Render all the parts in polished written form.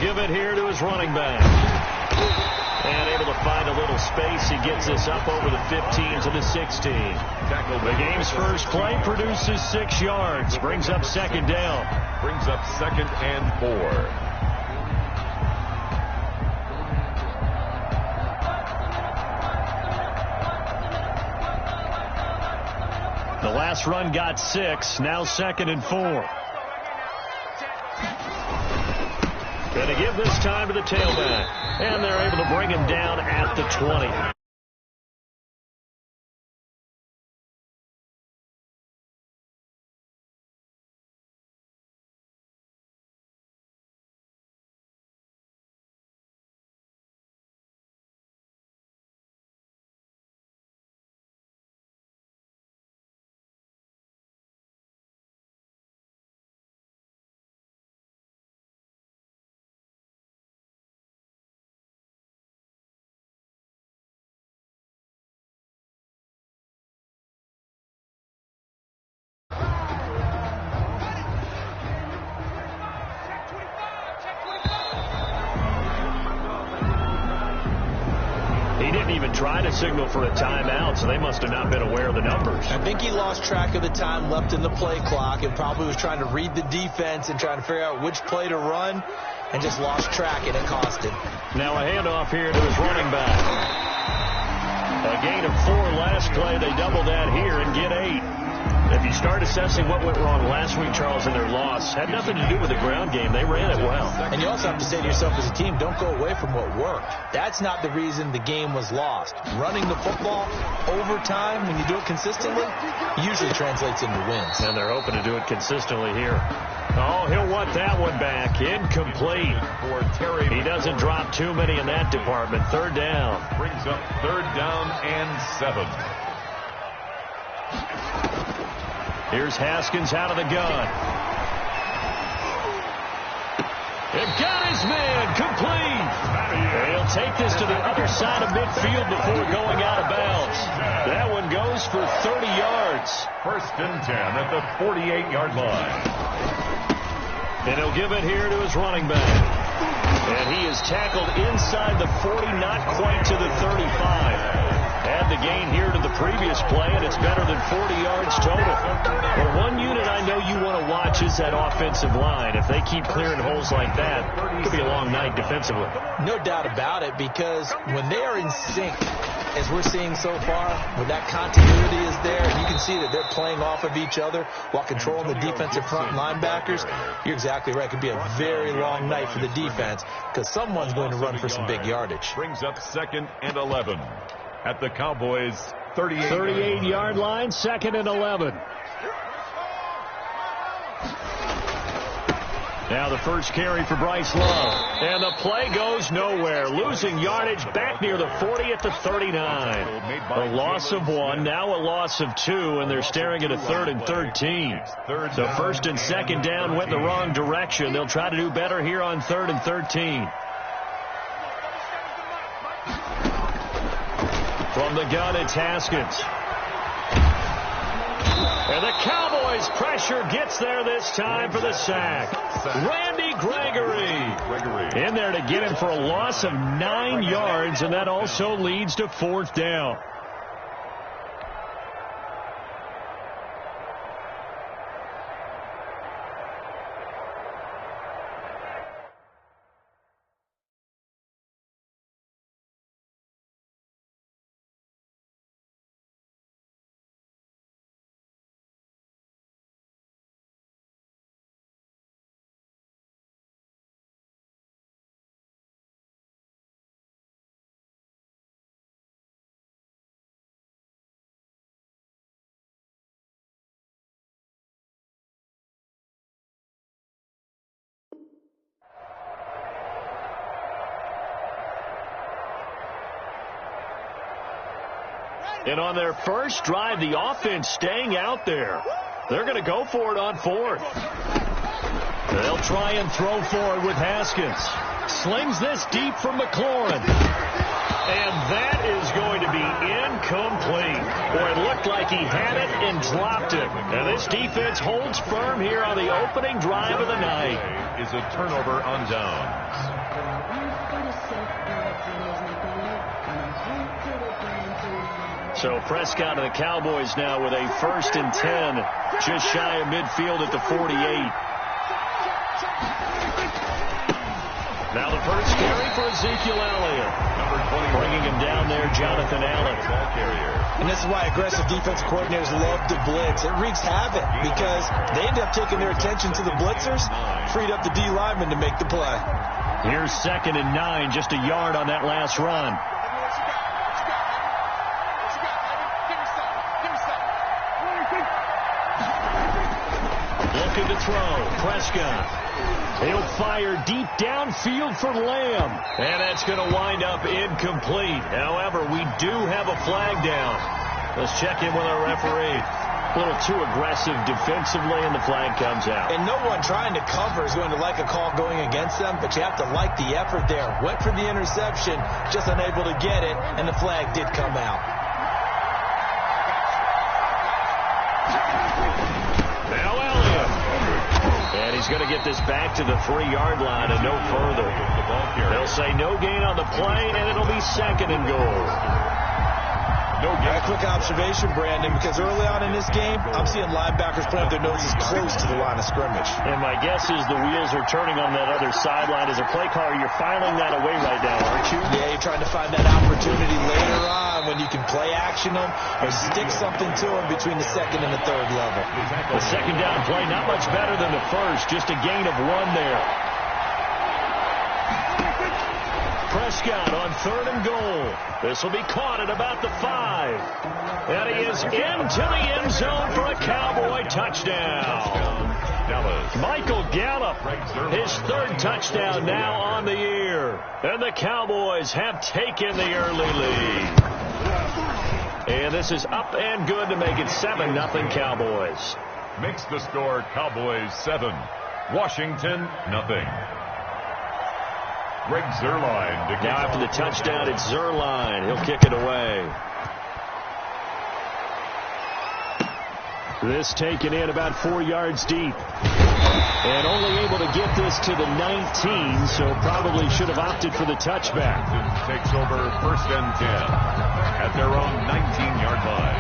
give it here to his running back. And able to find a little space. He gets this up over the 15 to the 16. The game's first play produces 6 yards. Brings up second down. Brings up 2nd and 4. The last run got 6. Now 2nd and 4. Going to give this time to the tailback. And they're able to bring him down at the 20. Try to signal for a timeout, so they must have not been aware of the numbers. I think he lost track of the time left in the play clock and probably was trying to read the defense and trying to figure out which play to run and just lost track, and it cost him. Now a handoff here to his running back. A gain of 4 last play. They double that here and get 8. If you start assessing what went wrong last week, Charles, in their loss, had nothing to do with the ground game. They ran it well. And you also have to say to yourself as a team, don't go away from what worked. That's not the reason the game was lost. Running the football over time, when you do it consistently, usually translates into wins. And they're hoping to do it consistently here. Oh, he'll want that one back. Incomplete. He doesn't drop too many in that department. 3rd down. Brings up 3rd down and 7. Here's Haskins out of the gun. It got his man complete. He'll take this to the other side of midfield before going out of bounds. That one goes for 30 yards. 1st and 10 at the 48-yard line. And he'll give it here to his running back. And he is tackled inside the 40, not quite to the 35. Had the gain here to the previous play, and it's better than 40 yards total. Well, one unit I know you want to watch is that offensive line. If they keep clearing holes like that, it could be a long night defensively. No doubt about it, because when they are in sync, as we're seeing so far, when that continuity is there, and you can see that they're playing off of each other while controlling the defensive front linebackers, you're exactly right. It could be a very long night for the defense because someone's going to run for some big yardage. Brings up 2nd and 11. At the Cowboys' 38-yard line, 2nd and 11. Now the first carry for Bryce Love. And the play goes nowhere. Losing yardage back near the 40 at the 39. A loss of 1, now a loss of 2, and they're staring at a 3rd and 13. So 1st and 2nd down went the wrong direction. They'll try to do better here on 3rd and 13. From the gun, it's Haskins. And the Cowboys' pressure gets there this time for the sack. Randy Gregory in there to get him for a loss of 9 yards, and that also leads to 4th down. And on their first drive, the offense staying out there. They're going to go for it on 4th. They'll try and throw for it with Haskins. Slings this deep from McLaurin. And that is going to be incomplete. Boy, it looked like he had it and dropped it. And this defense holds firm here on the opening drive of the night. Is a turnover on downs. So Prescott and the Cowboys now with a 1st and 10, just shy of midfield at the 48. Now the first carry for Ezekiel Elliott. Number 20, bringing him down there, Jonathan Allen. And this is why aggressive defensive coordinators love to blitz. It wreaks havoc because they end up taking their attention to the blitzers, freed up the D lineman to make the play. Here's 2nd and 9, just a yard on that last run. Looking to throw, Prescott. He'll fire deep downfield for Lamb. And that's going to wind up incomplete. However, we do have a flag down. Let's check in with our referee. A little too aggressive defensively, and the flag comes out. And no one trying to cover is going to like a call going against them, but you have to like the effort there. Went for the interception, just unable to get it, and the flag did come out. Now Elliott. And he's going to get this back to the 3-yard line and no further. They'll say no gain on the play, and it'll be 2nd and goal. A quick observation, Brandon, because early on in this game, I'm seeing linebackers playing their noses close to the line of scrimmage. And my guess is the wheels are turning on that other sideline. As a play caller, you're filing that away right now, aren't you? Yeah, you're trying to find that opportunity later on when you can play action them or stick something to them between the 2nd and the 3rd level. The 2nd down play, not much better than the 1st, just a gain of 1 there. Prescott on 3rd and goal. This will be caught at about the 5. And he is into the end zone for a Cowboy touchdown. Michael Gallup, his 3rd touchdown now on the year. And the Cowboys have taken the early lead. And this is up and good to make it 7-0 Cowboys. Makes the score Cowboys 7, Washington 0. Greg Zuerlein. Now after the touchdown, it's Zuerlein. He'll kick it away. This taken in about 4 yards deep. And only able to get this to the 19, so probably should have opted for the touchback. Takes over 1st and 10 at their own 19-yard line.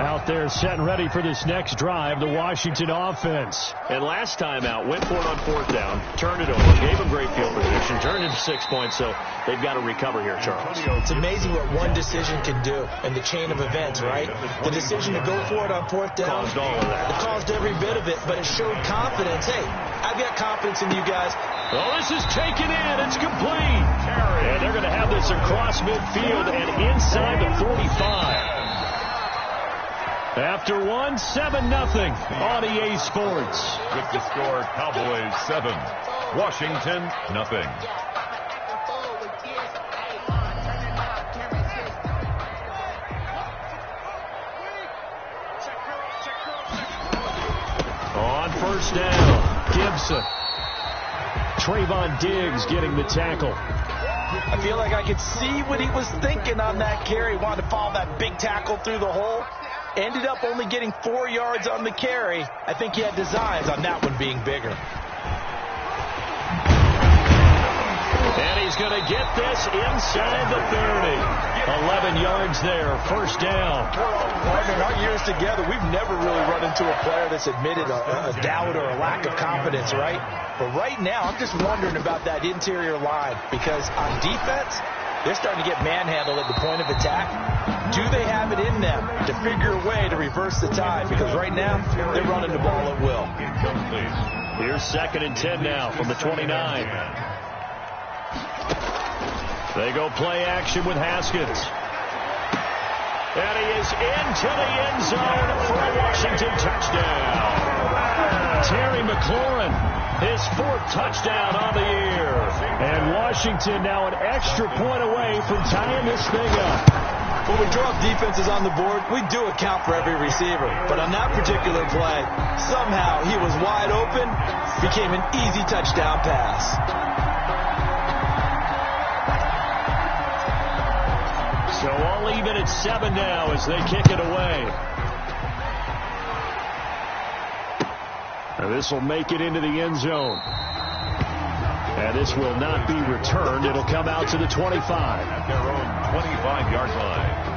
Out there set and ready for this next drive, the Washington offense. And last time out, went for it on 4th down, turned it over, gave them great field position, turned into 6 points, so they've got to recover here, Charles. It's amazing what one decision can do in the chain of events, right? The decision to go for it on 4th down. Caused all of that. It caused every bit of it, but it showed confidence. Hey, I've got confidence in you guys. Oh, this is taken in. It's complete. And they're going to have this across midfield and inside the 45. After 1, 7-0 on EA Sports. With the score, Cowboys 7, Washington 0. On 1st down, Gibson. Trayvon Diggs getting the tackle. I feel like I could see what he was thinking on that carry. Wanted to follow that big tackle through the hole. Ended up only getting 4 yards on the carry. I think he had designs on that one being bigger. And he's going to get this inside the 30. 11 yards there, 1st down. In our years together, we've never really run into a player that's admitted a doubt or a lack of confidence, right? But right now, I'm just wondering about that interior line because on defense, they're starting to get manhandled at the point of attack. Do they have it in them to figure a way to reverse the tide? Because right now, they're running the ball at will. Here's 2nd and 10 now from the 29. They go play action with Haskins. And he is into the end zone for a Washington touchdown. Terry McLaurin, his 4th touchdown on the year. And Washington now an extra point away from tying this thing up. When we drop defenses on the board, we do account for every receiver. But on that particular play, somehow he was wide open, became an easy touchdown pass. So all even at 7 now as they kick it away. This will make it into the end zone. And this will not be returned. It'll come out to the 25. At their own 25-yard line.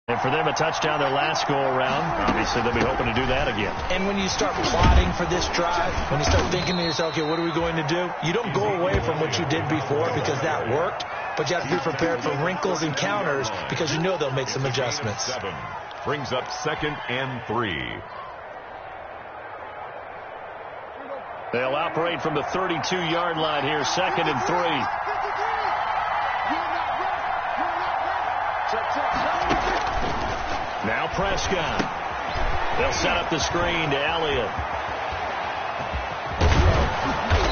And for them, a touchdown their last go-around. Obviously, they'll be hoping to do that again. And when you start plotting for this drive, when you start thinking to yourself, okay, what are we going to do? You don't go away from what you did before because that worked, but you have to be prepared for wrinkles and counters because you know they'll make some adjustments. 7 brings up 2nd and 3. They'll operate from the 32-yard line here, 2nd and 3. Now Prescott. They'll set up the screen to Elliott.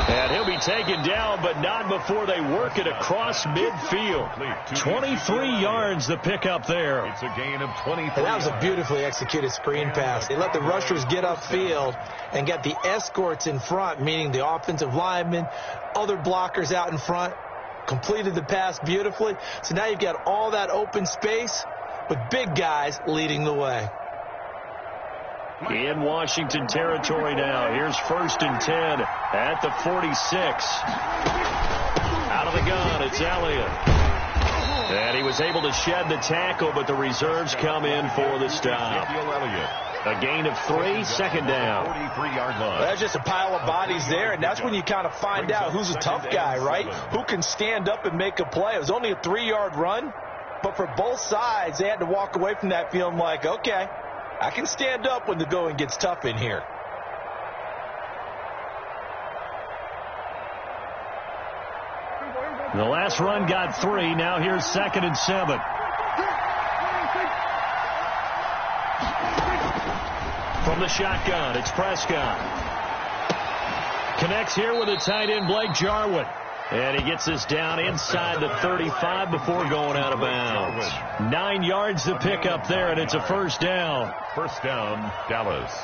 And he'll be taken down, but not before they work it across midfield. 23 yards the pickup there. It's a gain of 23. And that was a beautifully executed screen pass. They let the rushers get upfield and get the escorts in front, meaning the offensive linemen, other blockers out in front, completed the pass beautifully. So now you've got all that open space with big guys leading the way. In Washington territory now. Here's 1st and 10 at the 46. Out of the gun, it's Elliott. And he was able to shed the tackle, but the reserves come in for the stop. A gain of 3, 2nd down. 43-yard line. Well, that's just a pile of bodies there, and that's when you kind of find out who's a tough guy, right? Who can stand up and make a play. It was only a 3-yard run, but for both sides, they had to walk away from that feeling like, okay, I can stand up when the going gets tough in here. The last run got 3. Now here's 2nd and 7. From the shotgun, it's Prescott. Connects here with a tight end, Blake Jarwin. And he gets this down inside the 35 before going out of bounds. 9 yards to pick up there, and it's a 1st down. 1st down, Dallas.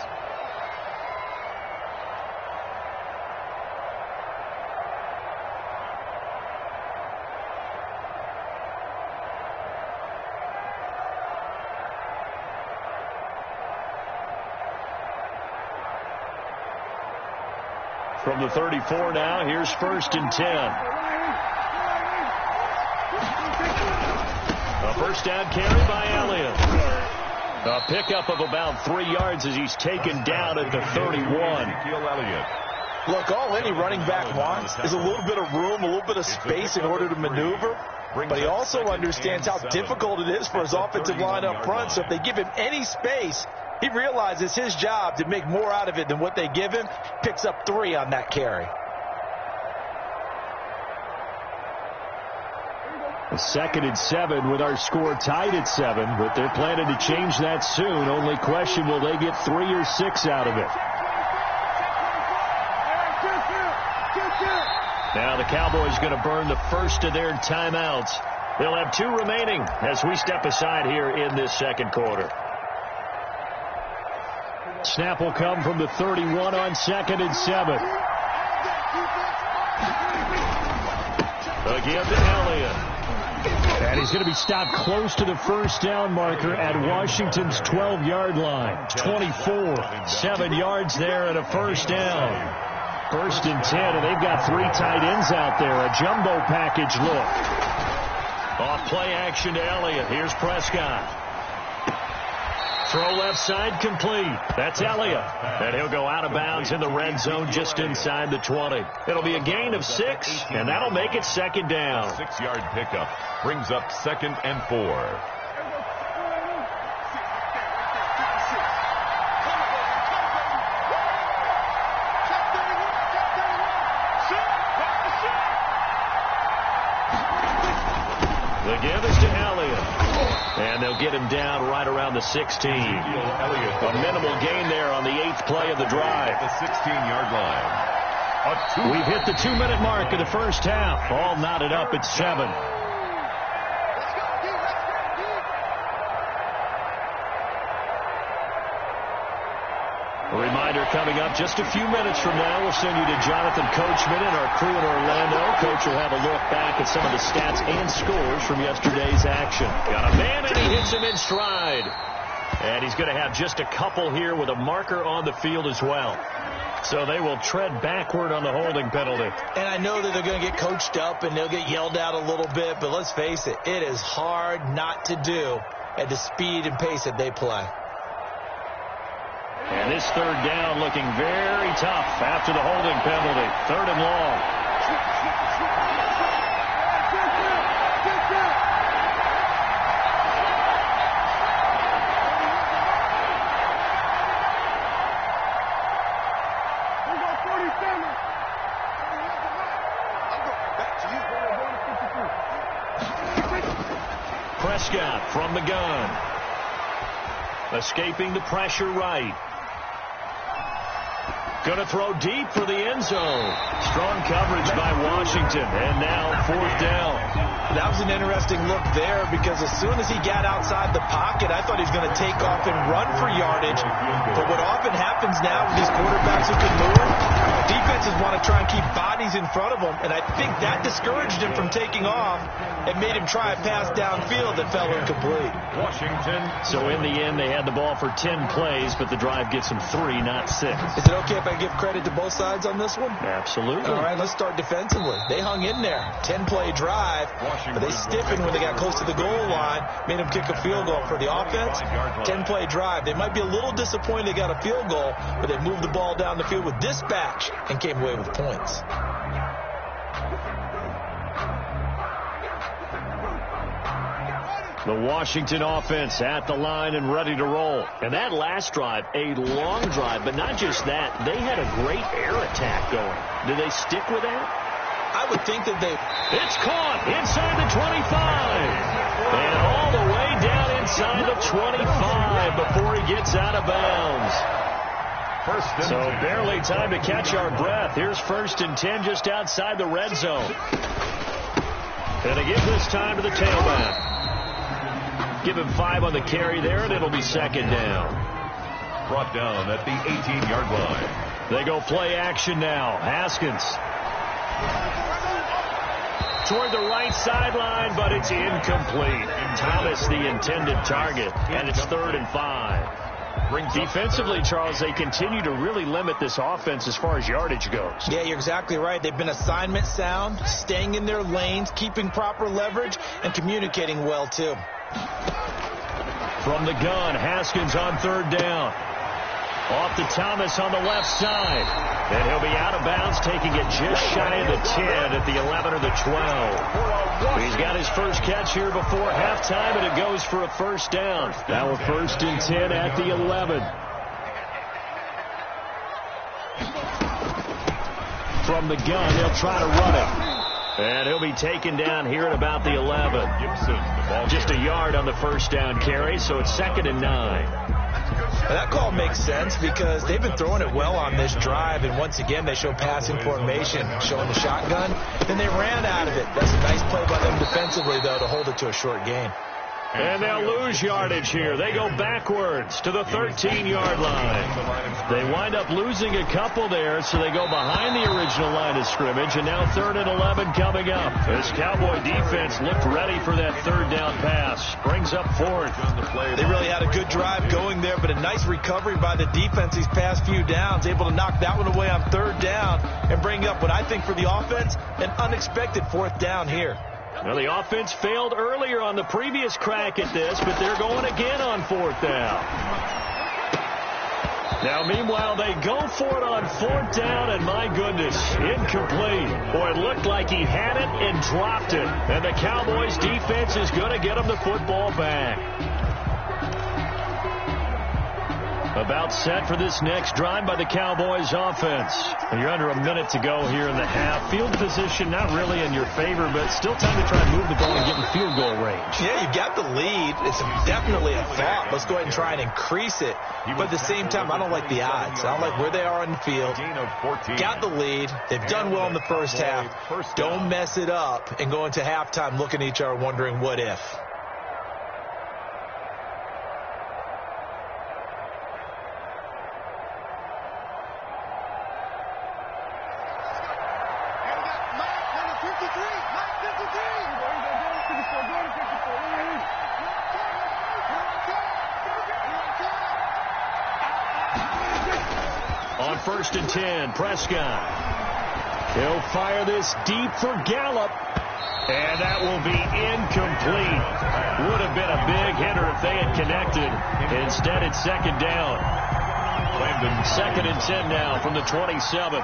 From the 34 now, here's 1st and 10. A 1st down carry by Elliott. A pickup of about 3 yards as he's taken down at the 31. Look, all any running back wants is a little bit of room, a little bit of space in order to maneuver. But he also understands how difficult it is for his offensive line up front. So if they give him any space, he realizes his job to make more out of it than what they give him. Picks up 3 on that carry. 2nd and 7 with our score tied at 7, but they're planning to change that soon. Only question, will they get 3 or 6 out of it? Now the Cowboys going to burn the first of their timeouts. They'll have 2 remaining as we step aside here in this 2nd quarter. Snap will come from the 31 on 2nd and 7. Again to Elliott. And he's going to be stopped close to the 1st down marker at Washington's 12-yard line. 24, 7 yards there and a 1st down. 1st and 10, and they've got 3 tight ends out there. A jumbo package look. Off play action to Elliott. Here's Prescott. Throw left side complete. That's Elliott. And he'll go out of bounds in the red zone just inside the 20. It'll be a gain of 6, and that'll make it 2nd down. 6-yard pickup brings up 2nd and 4. The give is to Elliott. And they'll get him down right around the 16. A minimal gain there on the 8th play of the drive. The 16-yard line. We've hit the 2-minute mark of the 1st half. All knotted up at 7. A reminder, coming up just a few minutes from now. We'll send you to Jonathan Coachman and our crew in Orlando. Coach will have a look back at some of the stats and scores from yesterday's action. Got a man, and he hits him in stride. And he's going to have just a couple here with a marker on the field as well. So they will tread backward on the holding penalty. And I know that they're going to get coached up and they'll get yelled at a little bit, but let's face it, it is hard not to do at the speed and pace that they play. And this third down looking very tough after the holding penalty. Third and long. Prescott from the gun. Escaping the pressure right. Going to throw deep for the end zone. Strong coverage by Washington. And now fourth down. That was an interesting look there because as soon as he got outside the pocket, I thought he was going to take off and run for yardage. But what often happens now with these quarterbacks who can move, defenses want to try and keep bodies in front of them. And I think that discouraged him from taking off and made him try a pass downfield that fell incomplete. Washington. So in the end, they had the ball for 10 plays, but the drive gets them 3, not 6. Is it okay if I give credit to both sides on this one? Absolutely. All right, let's start defensively. They hung in there. 10-play drive, but they stiffened when they got close to the goal line, made them kick a field goal. For the offense, 10-play drive. They might be a little disappointed they got a field goal, but they moved the ball down the field with dispatch and came away with points. The Washington offense at the line and ready to roll. And that last drive, a long drive, but not just that. They had a great air attack going. Do they stick with that? I would think that they... It's caught inside the 25. And all the way down inside the 25 before he gets out of bounds. So barely time to catch our breath. Here's 1st and 10 just outside the red zone. And they give this time to the tailback. Give him 5 on the carry there, and it'll be 2nd down. Brought down at the 18-yard line. They go play action now. Haskins. Toward the right sideline, but it's incomplete. Thomas the intended target, and it's 3rd and 5. Defensively, Charles, they continue to really limit this offense as far as yardage goes. Yeah, you're exactly right. They've been assignment sound, staying in their lanes, keeping proper leverage, and communicating well, too. From the gun, Haskins on 3rd down. Off to Thomas on the left side. And he'll be out of bounds, taking it just shy of the 10 at the 11 or the 12. He's got his first catch here before halftime, and it goes for a 1st down. Now a 1st and 10 at the 11. From the gun, they'll try to run it. And he'll be taken down here at about the 11. Just a yard on the 1st down carry, so it's 2nd and 9. That call makes sense because they've been throwing it well on this drive, and once again they show passing formation, showing the shotgun, and they ran out of it. That's a nice play by them defensively, though, to hold it to a short gain. And they'll lose yardage here. They go backwards to the 13-yard line. They wind up losing a couple there, so they go behind the original line of scrimmage, and now 3rd and 11 coming up. This Cowboy defense looked ready for that 3rd down pass. Brings up 4th. They really had a good drive going there, but a nice recovery by the defense these past few downs, able to knock that one away on 3rd down and bring up what I think for the offense, an unexpected 4th down here. Well, the offense failed earlier on the previous crack at this, but they're going again on 4th down. Now, meanwhile, they go for it on 4th down, and my goodness, incomplete. Boy, it looked like he had it and dropped it. And the Cowboys defense is going to get him the football back. About set for this next drive by the Cowboys offense. You're under a minute to go here in the half. Field position not really in your favor, but still time to try and move the ball and get in field goal range. Yeah, you got the lead. It's definitely a thought. Let's go ahead and try and increase it. But at the same time, I don't like the odds. I don't like where they are on the field. Got the lead. They've done well in the first half. Don't mess it up and go into halftime looking at each other wondering what if. first and 10. Prescott. He'll fire this deep for Gallup. And that will be incomplete. Would have been a big hitter if they had connected. Instead, it's second down. Second and 10 now from the 27.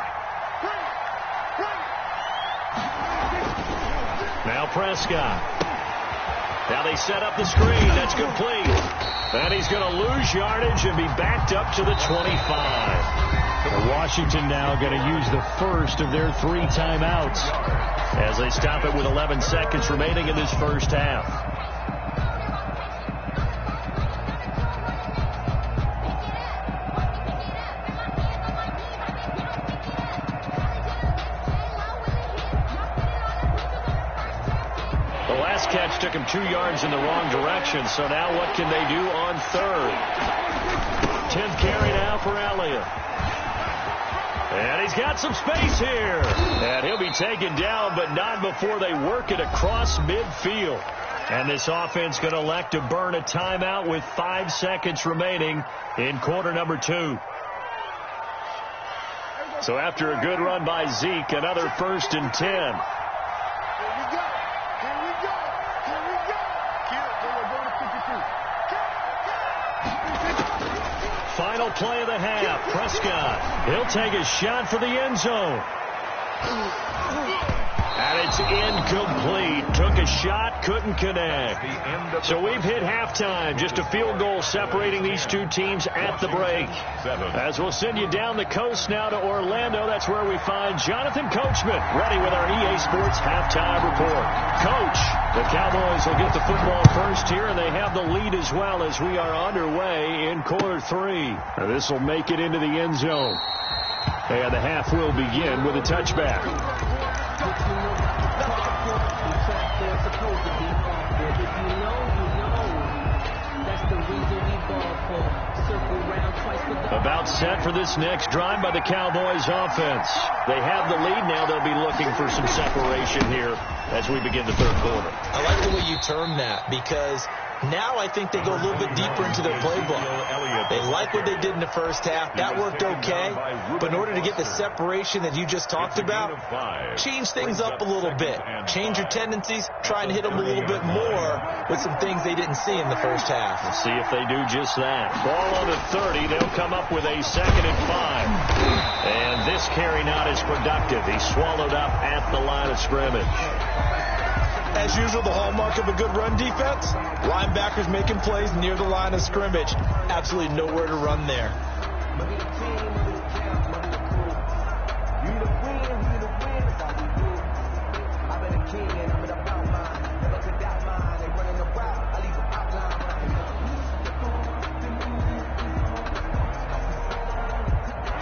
Now Prescott. Now they set up the screen. That's complete. And he's going to lose yardage and be backed up to the 25. Washington now going to use the first of their 3 timeouts as they stop it with 11 seconds remaining in this first half. The last catch took him 2 yards in the wrong direction, so now what can they do on third? 10th carry now for Elliott. And he's got some space here. And he'll be taken down, but not before they work it across midfield. And this offense going to elect to burn a timeout with 5 seconds remaining in quarter number 2. So after a good run by Zeke, another first and 10. Final play of the half. Prescott. He'll take a shot for the end zone. And it's incomplete. Took a shot, couldn't connect. So we've hit halftime. Just a field goal separating these 2 teams at the break. As we'll send you down the coast now to Orlando. That's where we find Jonathan Coachman ready with our EA Sports halftime report. Coach, the Cowboys will get the football first here, and they have the lead as well as we are underway in quarter 3. Now this will make it into the end zone. And the half will begin with a touchback. About set for this next drive by the Cowboys offense. They have the lead now. They'll be looking for some separation here as we begin the third quarter. I like the way you term that, because now I think they go a little bit deeper into their playbook. They like what they did in the first half. That worked okay. But in order to get the separation that you just talked about, change things up a little bit. Change your tendencies. Try and hit them a little bit more with some things they didn't see in the first half. We'll see if they do just that. Ball on the 30. They'll come up with a 2nd and 5. And this carry not as productive. He's swallowed up at the line of scrimmage. As usual, the hallmark of a good run defense, linebackers making plays near the line of scrimmage. Absolutely nowhere to run there.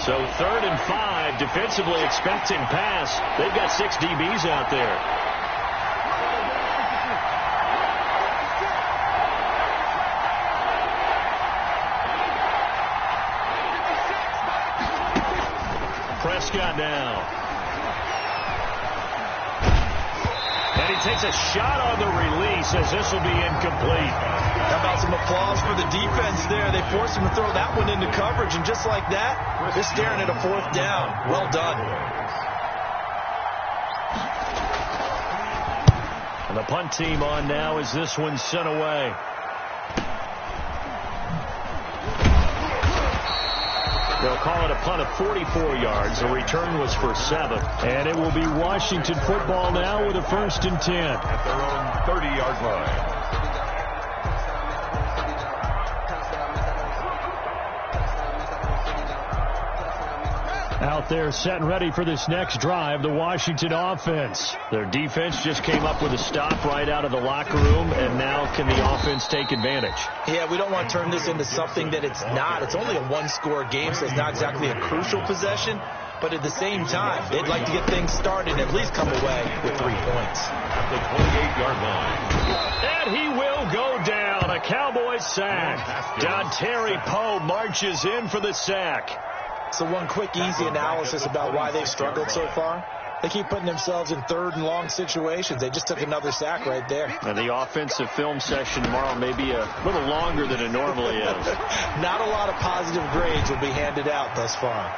So 3rd and 5, defensively expecting pass. They've got 6 DBs out there. Prescott now. And he takes a shot on the release as this will be incomplete. How about some applause for the defense there? They forced him to throw that one into coverage, and just like that, they're staring at a 4th down. Well done. And the punt team on now as this one's sent away. They'll call it a punt of 44 yards. The return was for 7. And it will be Washington football now with a 1st and 10. At their own 30-yard line. Out there set and ready for this next drive, the Washington offense. Their defense just came up with a stop right out of the locker room, and now can the offense take advantage? Yeah, we don't want to turn this into something that it's not. It's only a 1-score game, so it's not exactly a crucial possession. But at the same time, they'd like to get things started and at least come away with 3 points. At the 28-yard line. And he will go down. A Cowboys sack. Terry Poe marches in for the sack. So one quick, easy analysis about why they've struggled so far. They keep putting themselves in 3rd and long situations. They just took another sack right there. And the offensive film session tomorrow may be a little longer than it normally is. Not a lot of positive grades will be handed out thus far.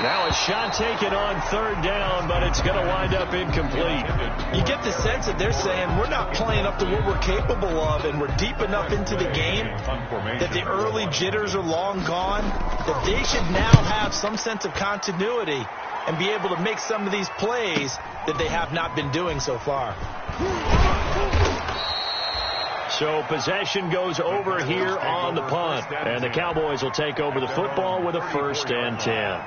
Now a shot taken on third down, but it's going to wind up incomplete. You get the sense that they're saying we're not playing up to what we're capable of, and we're deep enough into the game that the early jitters are long gone, that they should now have some sense of continuity and be able to make some of these plays that they have not been doing so far. So possession goes over here on the punt, and the Cowboys will take over the football with a 1st and 10.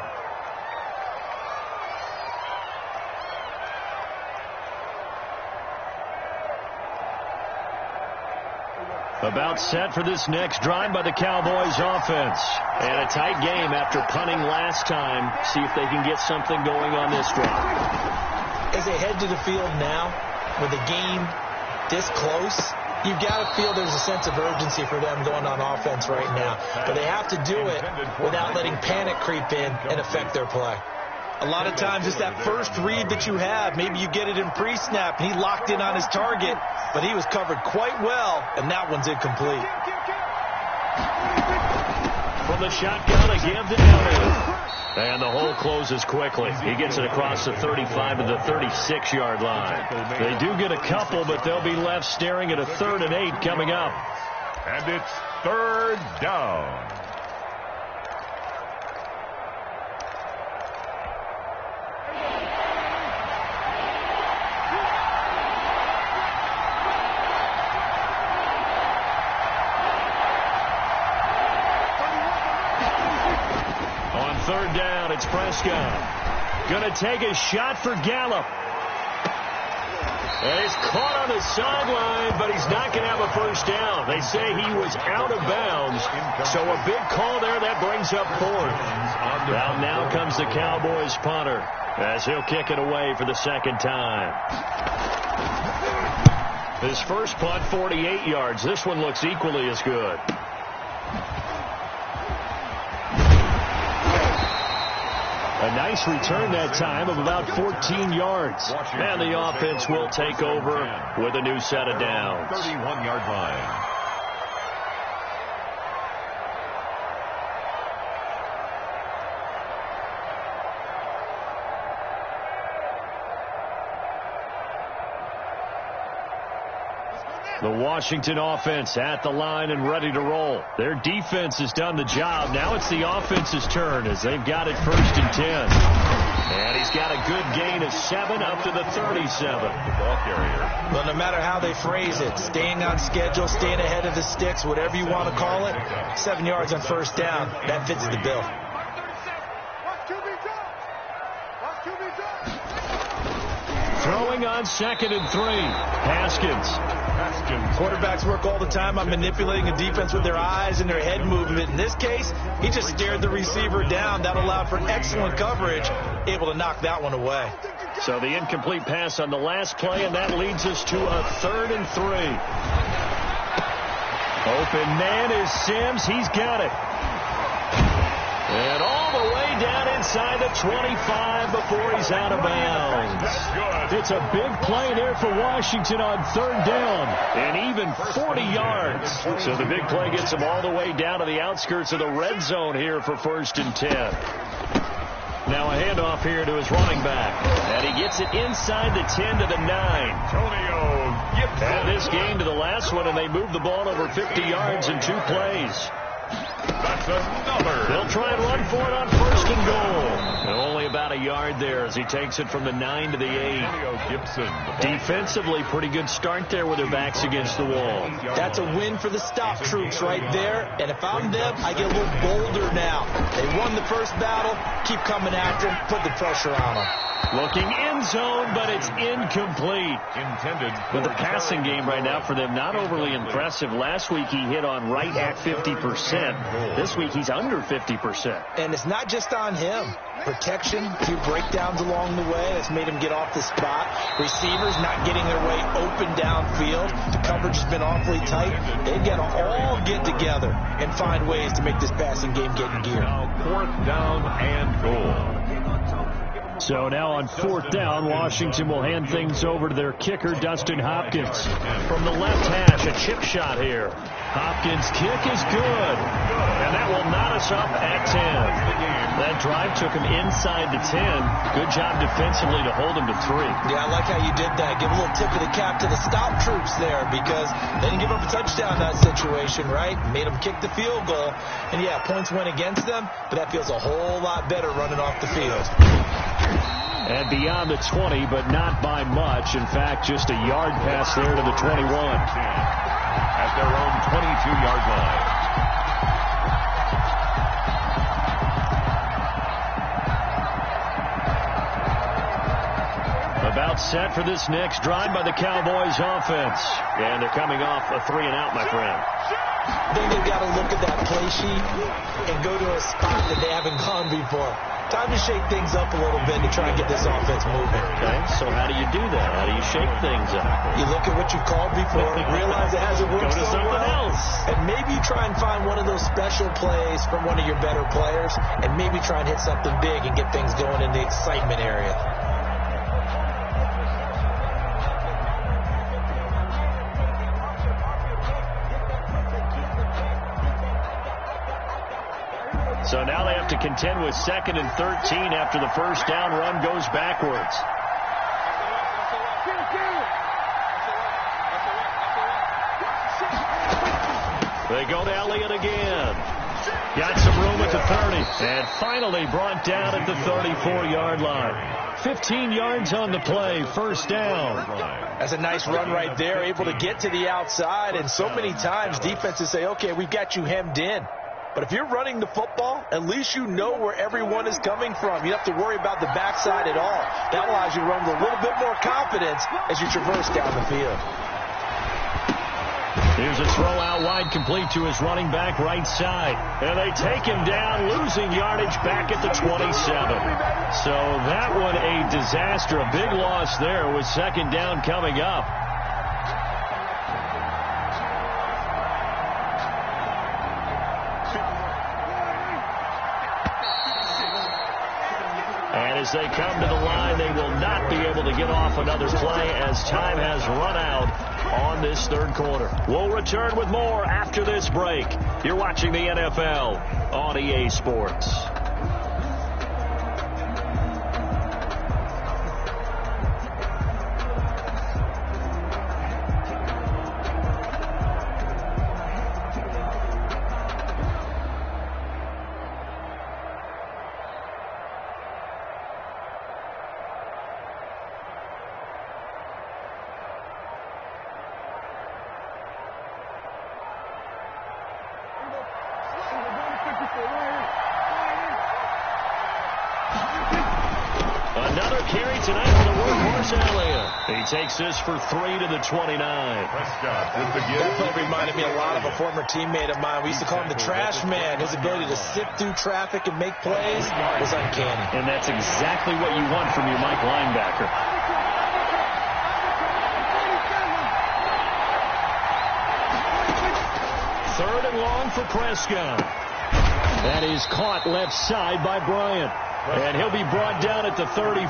About set for this next drive by the Cowboys offense. And a tight game after punting last time. See if they can get something going on this drive. As they head to the field now, with the game this close, you've got to feel there's a sense of urgency for them going on offense right now. But they have to do it without letting panic creep in and affect their play. A lot of times it's that first read that you have. Maybe you get it in pre-snap, and he locked in on his target, but he was covered quite well, and that one's incomplete. From the shotgun, a give to Elliott. And the hole closes quickly. He gets it across the 35 to the 36-yard line. They do get a couple, but they'll be left staring at a 3rd and 8 coming up. And it's 3rd down. Third down, it's Prescott. Going to take a shot for Gallup. And he's caught on the sideline, but he's not going to have a 1st down. They say he was out of bounds, so a big call there. That brings up 4th. Now comes the Cowboys punter as he'll kick it away for the 2nd time. His first punt, 48 yards. This one looks equally as good. A nice return that time of about 14 yards. And the offense will take over with a new set of downs. 31-yard line. The Washington offense at the line and ready to roll. Their defense has done the job. Now it's the offense's turn as they've got it 1st and 10. And he's got a good gain of 7 up to the 37. Ball carrier. Well, no matter how they phrase it, staying on schedule, staying ahead of the sticks, whatever you want to call it, 7 yards on 1st down, that fits the bill. Throwing on 2nd and 3. Haskins. Quarterbacks work all the time on manipulating a defense with their eyes and their head movement. In this case, he just stared the receiver down. That allowed for excellent coverage, able to knock that one away. So the incomplete pass on the last play, and that leads us to a 3rd and 3. Open man is Sims. He's got it. And all the way down inside the 25 before he's out of bounds. It's a big play there for Washington on 3rd down and even 40 yards. So the big play gets him all the way down to the outskirts of the red zone here for 1st and 10. Now a handoff here to his running back. And he gets it inside the 10 to the 9. And this game to the last one, and they move the ball over 50 yards in 2 plays. That's another. They'll try and run for it on 1st and goal. And only about a yard there as he takes it from the 9 to the 8. Gibson. Defensively, pretty good start there with their backs against the wall. That's a win for the stop troops right there. And if I'm them, I get a little bolder now. They won the first battle. Keep coming after them. Put the pressure on them. Looking end zone, but it's incomplete. Intended. But the passing game right now for them, not overly impressive. Last week he hit on right at 50%. This week he's under 50%. And it's not just on him. Protection, 2 breakdowns along the way. That's made him get off the spot. Receivers not getting their way open downfield. The coverage has been awfully tight. They've got to all get together and find ways to make this passing game get in gear. Now 4th down and goal. So now on 4th down, Washington will hand things over to their kicker, Dustin Hopkins. From the left hash, a chip shot here. Hopkins' kick is good, and that will knot us up at 10. That drive took him inside the 10. Good job defensively to hold him to 3. Yeah, I like how you did that. Give a little tip of the cap to the stop troops there, because they didn't give up a touchdown in that situation, right? Made them kick the field goal, and yeah, points went against them, but that feels a whole lot better running off the field. And beyond the 20, but not by much. In fact, just a yard pass there to the 21. At their own 22-yard line. About set for this next drive by the Cowboys offense. And they're coming off a 3-and-out, my friend. I think they've got to look at that play sheet and go to a spot that they haven't gone before. Time to shake things up a little bit to try and get this offense moving. Okay, so how do you do that? How do you shake things up? You look at what you've called before, realize it hasn't worked Go to so something well, else. and maybe try and find one of those special plays from one of your better players, and maybe try and hit something big and get things going in the excitement area. So now they have to contend with 2nd and 13 after the first down run goes backwards. They go to Elliott again. Got some room at the 30. And finally brought down at the 34-yard line. 15 yards on the play. First down. That's a nice run right there. Able to get to the outside. And so many times defenses say, okay, we've got you hemmed in. But if you're running the football, at least you know where everyone is coming from. You don't have to worry about the backside at all. That allows you to run with a little bit more confidence as you traverse down the field. Here's a throw out wide, complete to his running back right side. And they take him down, losing yardage back at the 27. So that one a disaster, a big loss there with 2nd down coming up. And as they come to the line, they will not be able to get off another play as time has run out on this 3rd quarter. We'll return with more after this break. You're watching the NFL on EA Sports. Another carry tonight for the workhorse Elliott. He takes this for 3 to the 29. That play reminded me a lot of a former teammate of mine. We used to call him the trash man. His ability to sift through traffic and make plays was uncanny. And that's exactly what you want from your Mike linebacker. Third and long for Prescott. That is caught left side by Bryant. And he'll be brought down at the 34,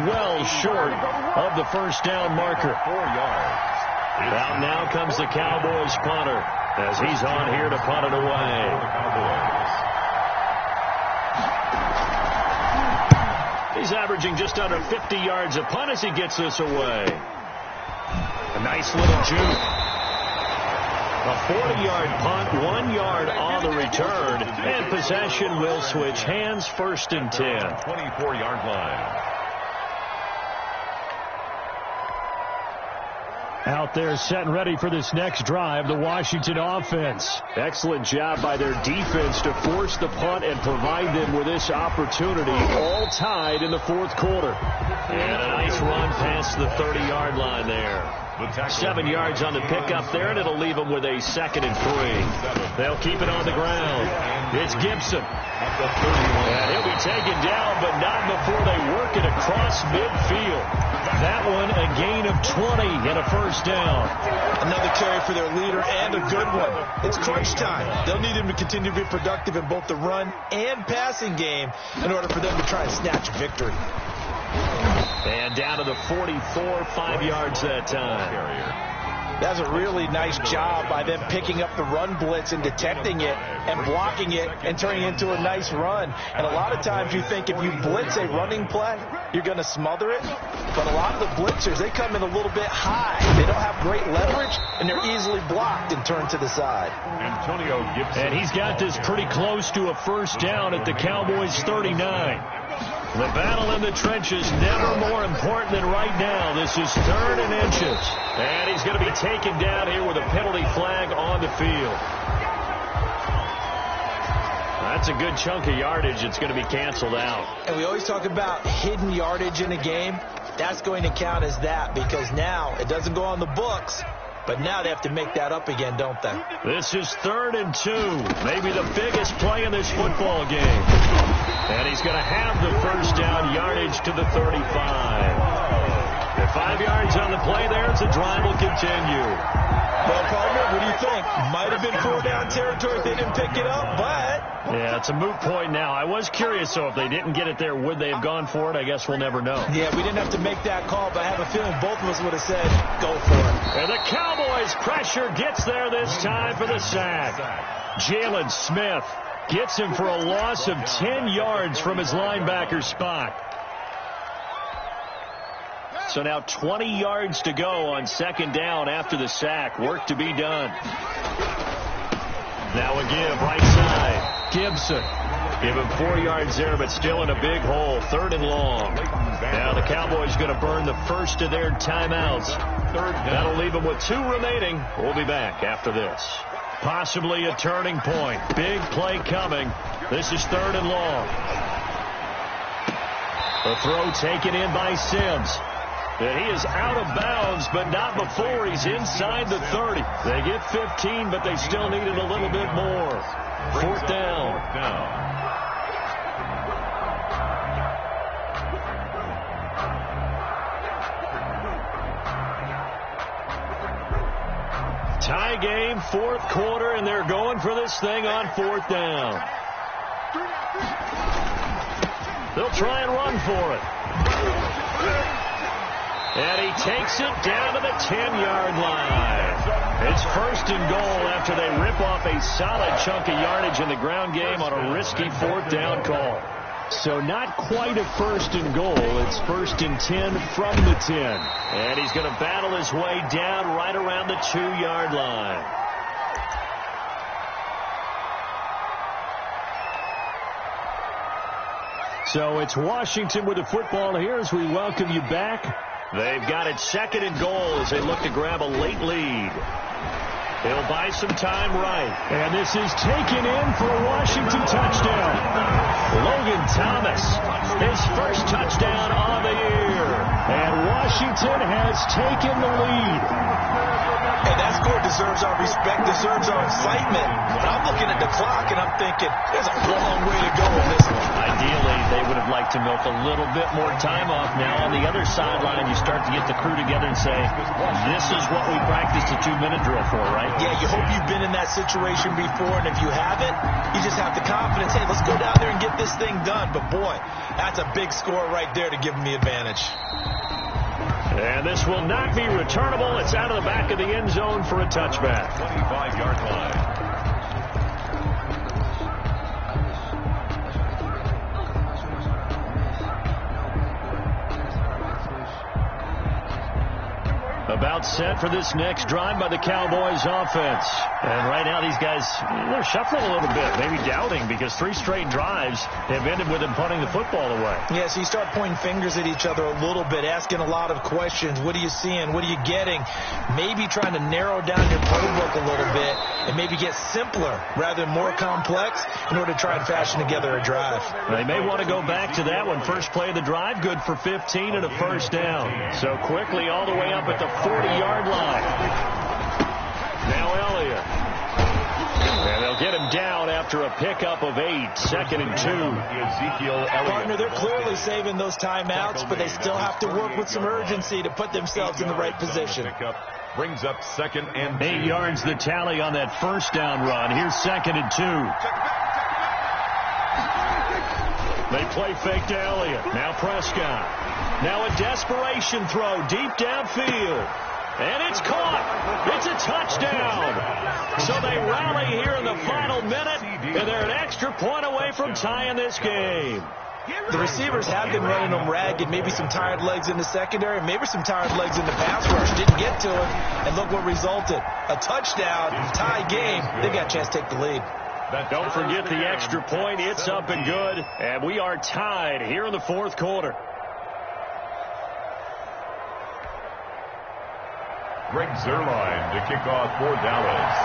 well short of the first down marker. 4 yards. Out now comes the Cowboys punter as he's on here to punt it away. He's averaging just under 50 yards a punt as he gets this away. A nice little juke. A 40-yard punt, 1 yard on the return, and possession will switch hands, 1st and 10. 24-yard line. Out there set and ready for this next drive, the Washington offense. Excellent job by their defense to force the punt and provide them with this opportunity, all tied in the 4th quarter. And a nice run past the 30-yard line there. 7 yards on the pickup there, and it'll leave them with a 2nd and 3. They'll keep it on the ground. It's Gibson. And he'll be taken down, but not before they work it across midfield. That one a gain of 20 and a first down. Another carry for their leader and a good one. It's crunch time. They'll need him to continue to be productive in both the run and passing game in order for them to try and snatch victory. And down to the 44, 5 yards that time. That's a really nice job by them picking up the run blitz and detecting it and blocking it and turning it into a nice run. And a lot of times you think if you blitz a running play, you're going to smother it. But a lot of the blitzers, they come in a little bit high. They don't have great leverage, and they're easily blocked and turned to the side. Antonio Gibson. And he's got this pretty close to a first down at the Cowboys' 39. The battle in the trenches, never more important than right now. This is 3rd and inches. And he's going to be taken down here with a penalty flag on the field. That's a good chunk of yardage. It's going to be canceled out. And we always talk about hidden yardage in a game. That's going to count as that because now it doesn't go on the books. But now they have to make that up again, don't they? This is 3rd and 2. Maybe the biggest play in this football game. And he's going to have the first down, yardage to the 35. At 5 yards on the play there, the drive will continue. Well, partner, what do you think? Might have been 4-down territory if they didn't pick it up, but... Yeah, it's a moot point now. I was curious, though, if they didn't get it there, would they have gone for it? I guess we'll never know. Yeah, we didn't have to make that call, but I have a feeling both of us would have said, go for it. And the Cowboys' pressure gets there this time for the sack. Jalen Smith gets him for a loss of 10 yards from his linebacker spot. So now 20 yards to go on 2nd down after the sack. Work to be done. Now a give, right side. Gibson. Give him 4 yards there, but still in a big hole. 3rd and long. Now the Cowboys going to burn the first of their timeouts. That'll leave them with 2 remaining. We'll be back after this. Possibly a turning point. Big play coming. This is 3rd and long. The throw taken in by Sims. And he is out of bounds, but not before he's inside the 30. They get 15, but they still needed a little bit more. 4th down. Tie game, 4th quarter, and they're going for this thing on 4th down. They'll try and run for it. And he takes it down to the 10-yard line. It's 1st and goal after they rip off a solid chunk of yardage in the ground game on a risky 4th down call. So not quite a 1st and goal. It's 1st and 10 from the 10. And he's going to battle his way down right around the 2-yard line. So it's Washington with the football here as we welcome you back. They've got it 2nd and goal as they look to grab a late lead. They'll buy some time right. And this is taken in for a Washington touchdown. Logan Thomas, his first touchdown on the year. And Washington has taken the lead. And that score deserves our respect, deserves our excitement. But I'm looking at the clock and I'm thinking, there's a long way to go in this one. Ideally, they would have liked to milk a little bit more time off. Now, on the other sideline, you start to get the crew together and say, this is what we practiced a 2-minute drill for, right? Yeah, you hope you've been in that situation before, and if you haven't, you just have the confidence, hey, let's go down there and get this thing done. But, boy, that's a big score right there to give them the advantage. And this will not be returnable. It's out of the back of the end zone for a touchback. 25-yard line. About set for this next drive by the Cowboys offense. And right now these guys, they're shuffling a little bit, maybe doubting, because 3 straight drives have ended with them punting the football away. Yeah, so you start pointing fingers at each other a little bit, asking a lot of questions. What are you seeing? What are you getting? Maybe trying to narrow down your playbook a little bit and maybe get simpler rather than more complex in order to try and fashion together a drive. They may want to go back to that one. First play of the drive, good for 15 and a first down. So quickly all the way up at the 40-yard line. Now Elliott. And they'll get him down after a pickup of 8. 2nd and 2. Ezekiel Elliott. Partner, they're clearly saving those timeouts, but they still have to work with some urgency to put themselves in the right position. Brings up 2nd and 2. 8 yards the tally on that first down run. Here's 2nd and 2. They play fake to Elliott. Now Prescott. Now a desperation throw deep downfield. And it's caught. It's a touchdown. So they rally here in the final minute, and they're an extra point away from tying this game. The receivers have been running them ragged, maybe some tired legs in the secondary, maybe some tired legs in the pass rush. Didn't get to it, and look what resulted. A touchdown, tie game. They got a chance to take the lead. Don't forget the extra point. It's up and good, and we are tied here in the fourth quarter. Greg Zuerlein to kick off for Dallas.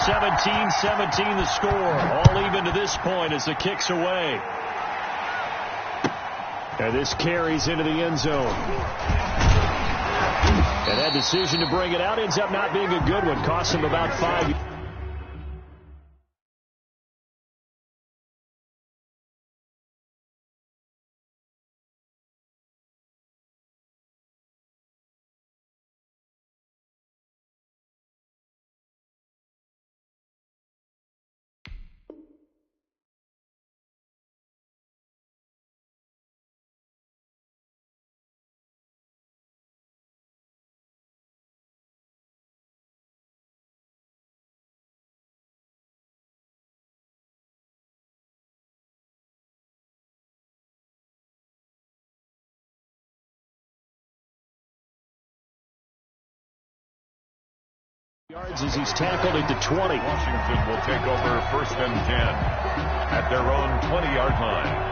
17-17 the score. All even to this point as the kick's away. And this carries into the end zone. And that decision to bring it out ends up not being a good one. Cost him about 5. Yards as he's tackled at the 20. Washington will take over first and 10 at their own 20-yard line.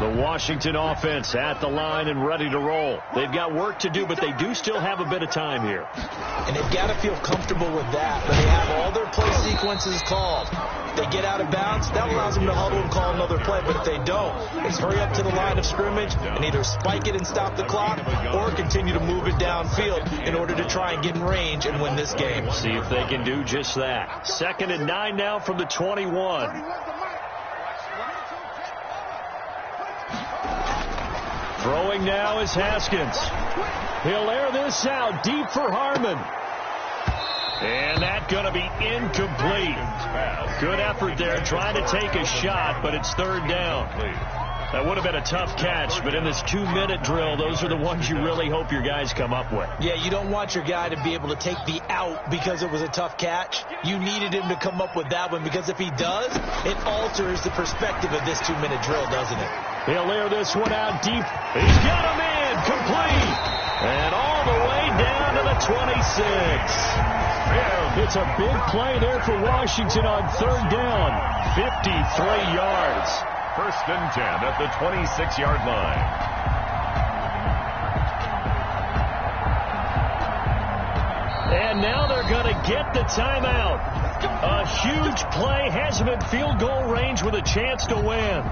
The Washington offense at the line and ready to roll. They've got work to do, but they do still have a bit of time here. And they've got to feel comfortable with that when they have all their play sequences called. They get out of bounds, that allows them to huddle and call another play. But if they don't, it's hurry up to the line of scrimmage and either spike it and stop the clock or continue to move it downfield in order to try and get in range and win this game. See if they can do just that. 2nd and 9 now from the 21. Throwing now is Haskins. He'll air this out deep for Harmon. And that's going to be incomplete. Good effort there trying to take a shot, but it's 3rd down. That would have been a tough catch, but in this 2-minute drill, those are the ones you really hope your guys come up with. Yeah, you don't want your guy to be able to take the out because it was a tough catch. You needed him to come up with that one, because if he does, it alters the perspective of this 2-minute drill, doesn't it? He'll air this one out deep. He's got him in, complete. And all the way down to the 26. It's a big play there for Washington on 3rd down. 53 yards. First and 10 at the 26-yard line. And now they're going to get the timeout. A huge play has him in field goal range with a chance to win.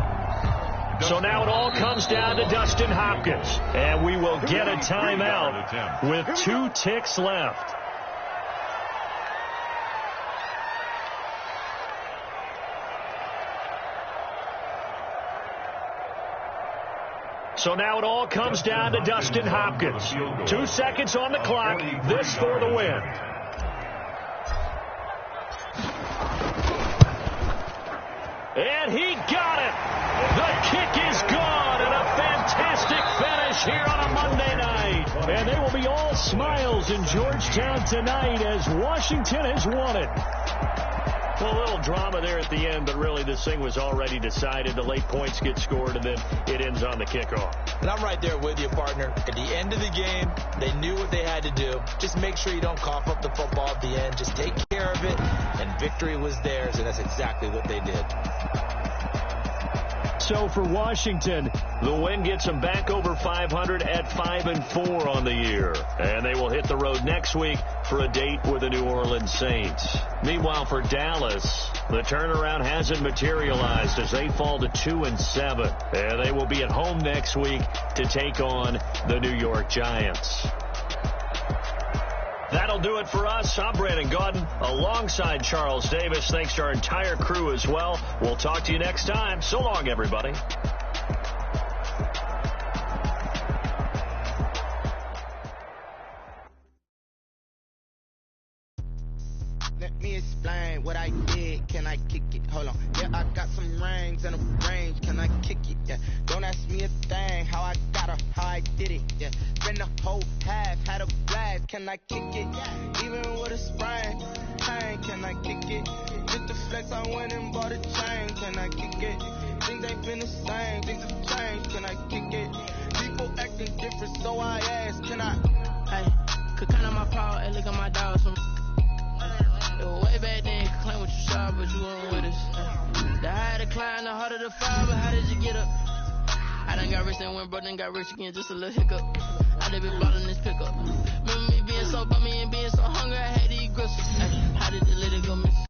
So now it all comes down to Dustin Hopkins. And we will get a timeout with 2 ticks left. So now it all comes down to Dustin Hopkins. 2 seconds on the clock. This for the win. And he got it. The kick is gone, and a fantastic finish here on a Monday night. And they will be all smiles in Georgetown tonight as Washington has won it. Well, a little drama there at the end, but really this thing was already decided. The late points get scored, and then it ends on the kickoff. And I'm right there with you, partner. At the end of the game, they knew what they had to do. Just make sure you don't cough up the football at the end. Just take care of it, and victory was theirs, and that's exactly what they did. So for Washington, the win gets them back over 500 at 5-4 on the year. And they will hit the road next week for a date with the New Orleans Saints. Meanwhile, for Dallas, the turnaround hasn't materialized as they fall to 2-7. And they will be at home next week to take on the New York Giants. That'll do it for us. I'm Brandon Gaudin alongside Charles Davis. Thanks to our entire crew as well. We'll talk to you next time. So long, everybody. Let me explain. thing, what I did, can I kick it? Hold on, yeah, I got some rings and a range, can I kick it? Yeah, don't ask me a thing, how I got her, how I did it. Yeah, spend the whole half, had a blast, can I kick it? Even with a sprain, pain, can I kick it? Just the flex, I went and bought a chain, can I kick it? Things ain't been the same, things have changed, can I kick it? People acting different, so I ask, can I? Hey, could count on my power, hey, look at my dogs from. Way back then, you could claim what you saw, but you weren't with us. The higher the climb, the harder the fall, but how did you get up? I done got rich and went broke, then got rich again, just a little hiccup. I done been ballin' this pickup. Remember me being so bummy and being so hungry, I had to eat grits. How did the lady go miss?